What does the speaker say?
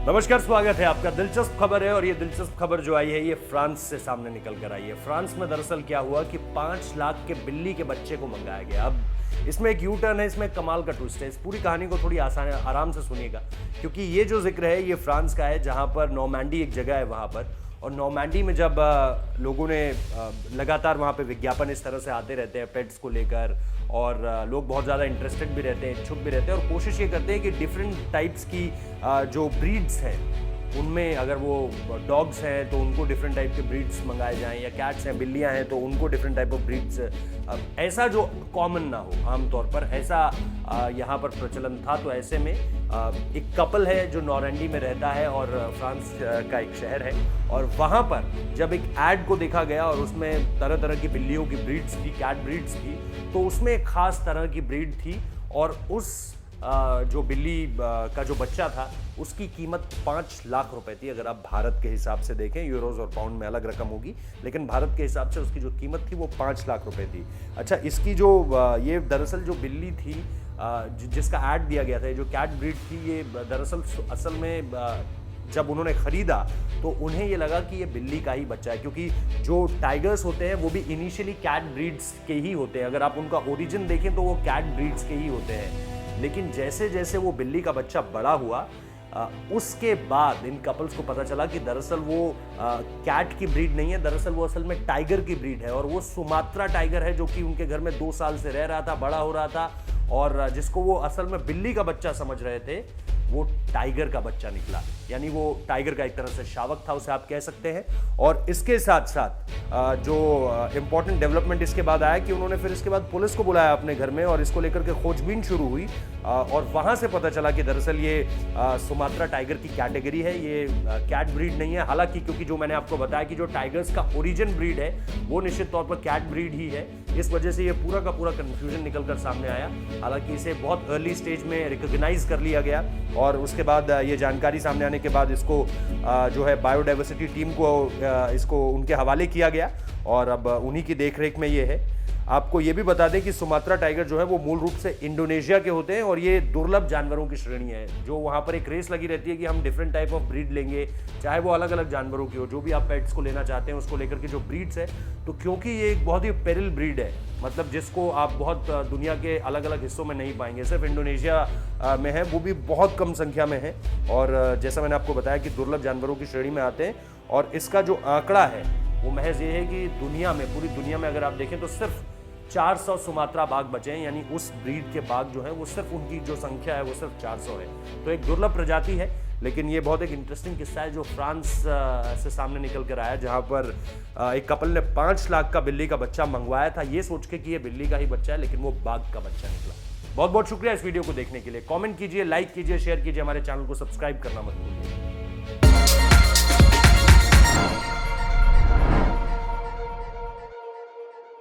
नमस्कार, स्वागत है आपका। दिलचस्प खबर है और ये दिलचस्प खबर जो आई है ये फ्रांस से सामने निकल कर आई है। फ्रांस में दरअसल क्या हुआ कि 5 लाख के बिल्ली के बच्चे को मंगाया गया। अब इसमें एक यू टर्न है, इसमें कमाल का ट्विस्ट है। इस पूरी कहानी को थोड़ी आराम से सुनिएगा, क्योंकि ये जो जिक्र है ये फ्रांस का है, जहाँ पर नॉर्मैंडी एक जगह है वहाँ पर। और नॉर्मैंडी में जब लोगों ने लगातार वहाँ पे विज्ञापन इस तरह से आते रहते हैं पेट्स को लेकर, और लोग बहुत ज़्यादा इंटरेस्टेड भी रहते हैं, इच्छुक भी रहते हैं, और कोशिश ये करते हैं कि डिफरेंट टाइप्स की जो ब्रीड्स हैं उनमें, अगर वो डॉग्स हैं तो उनको डिफरेंट टाइप के ब्रीड्स मंगाए जाएं, या कैट्स हैं, बिल्लियां हैं तो उनको डिफरेंट टाइप ऑफ ब्रीड्स, ऐसा जो कॉमन ना हो आमतौर पर, ऐसा यहाँ पर प्रचलन था। तो ऐसे में एक कपल है जो नॉर्मैंडी में रहता है और फ्रांस का एक शहर है, और वहाँ पर जब एक ऐड को देखा गया और उसमें तरह तरह की बिल्लियों की ब्रीड्स थी, कैट ब्रीड्स थी, तो उसमें एक खास तरह की ब्रीड थी, और उस जो बिल्ली का जो बच्चा था उसकी कीमत 5 लाख रुपए थी। अगर आप भारत के हिसाब से देखें, यूरोज और पाउंड में अलग रकम होगी, लेकिन भारत के हिसाब से उसकी जो कीमत थी वो 5 लाख रुपए थी। अच्छा, इसकी जो ये दरअसल जो बिल्ली थी जिसका ऐड दिया गया था, जो कैट ब्रीड थी, ये दरअसल असल में जब उन्होंने खरीदा तो उन्हें ये लगा कि ये बिल्ली का ही बच्चा है, क्योंकि जो टाइगर्स होते हैं वो भी इनिशियली कैट ब्रीड्स के ही होते हैं। अगर आप उनका ओरिजिन देखें तो वो कैट ब्रीड्स के ही होते हैं, लेकिन जैसे जैसे वो बिल्ली का बच्चा बड़ा हुआ उसके बाद इन कपल्स को पता चला कि दरअसल वो कैट की ब्रीड नहीं है, दरअसल वो असल में टाइगर की ब्रीड है। और वो सुमात्रा टाइगर है जो कि उनके घर में 2 साल से रह रहा था, बड़ा हो रहा था, और जिसको वो असल में बिल्ली का बच्चा समझ रहे थे, वो टाइगर का बच्चा निकला। यानी वो टाइगर का एक तरह से शावक था, उसे आप कह सकते हैं। और इसके साथ साथ जो इम्पोर्टेंट डेवलपमेंट इसके बाद आया कि उन्होंने फिर इसके बाद पुलिस को बुलाया अपने घर में, और इसको लेकर के खोजबीन शुरू हुई, और वहां से पता चला कि दरअसल ये सुमात्रा टाइगर की कैटेगरी है, ये कैट ब्रीड नहीं है। हालांकि क्योंकि जो मैंने आपको बताया कि जो टाइगर्स का ओरिजिन ब्रीड है वो निश्चित तौर पर कैट ब्रीड ही है, इस वजह से ये पूरा का पूरा कंफ्यूजन निकल कर सामने आया। हालांकि इसे बहुत अर्ली स्टेज में रिकॉग्नाइज कर लिया गया, और उसके बाद ये जानकारी सामने आने के बाद इसको जो है बायोडाइवर्सिटी टीम को इसको उनके हवाले किया गया, और अब उन्हीं की देखरेख में ये है। आपको ये भी बता दें कि सुमात्रा टाइगर जो है वो मूल रूप से इंडोनेशिया के होते हैं, और ये दुर्लभ जानवरों की श्रेणी है। जो वहाँ पर एक रेस लगी रहती है कि हम डिफरेंट टाइप ऑफ ब्रीड लेंगे, चाहे वो अलग अलग जानवरों की हो, जो भी आप पेट्स को लेना चाहते हैं उसको लेकर के जो ब्रीड्स है। तो क्योंकि ये एक बहुत ही पेरिल ब्रीड है, मतलब जिसको आप बहुत दुनिया के अलग अलग हिस्सों में नहीं पाएंगे, सिर्फ इंडोनेशिया में है, वो भी बहुत कम संख्या में है। और जैसा मैंने आपको बताया कि दुर्लभ जानवरों की श्रेणी में आते हैं, और इसका जो आंकड़ा है वो महज ये है कि दुनिया में, पूरी दुनिया में अगर आप देखें तो सिर्फ 400 सुमात्रा बाघ बचे हैं। यानी उस ब्रीड के बाघ जो है वो सिर्फ, उनकी जो संख्या है वो सिर्फ 400 है। तो एक दुर्लभ प्रजाति है, लेकिन ये बहुत एक इंटरेस्टिंग किस्सा है जो फ्रांस से सामने निकल कर आया, जहां पर एक कपल ने 5 लाख का बिल्ली का बच्चा मंगवाया था, ये सोच के कि ये बिल्ली का ही बच्चा है, लेकिन वो बाघ का बच्चा निकला। बहुत बहुत शुक्रिया इस वीडियो को देखने के लिए। कमेंट कीजिए, लाइक कीजिए, शेयर कीजिए, हमारे चैनल को सब्सक्राइब करना मत भूलिए।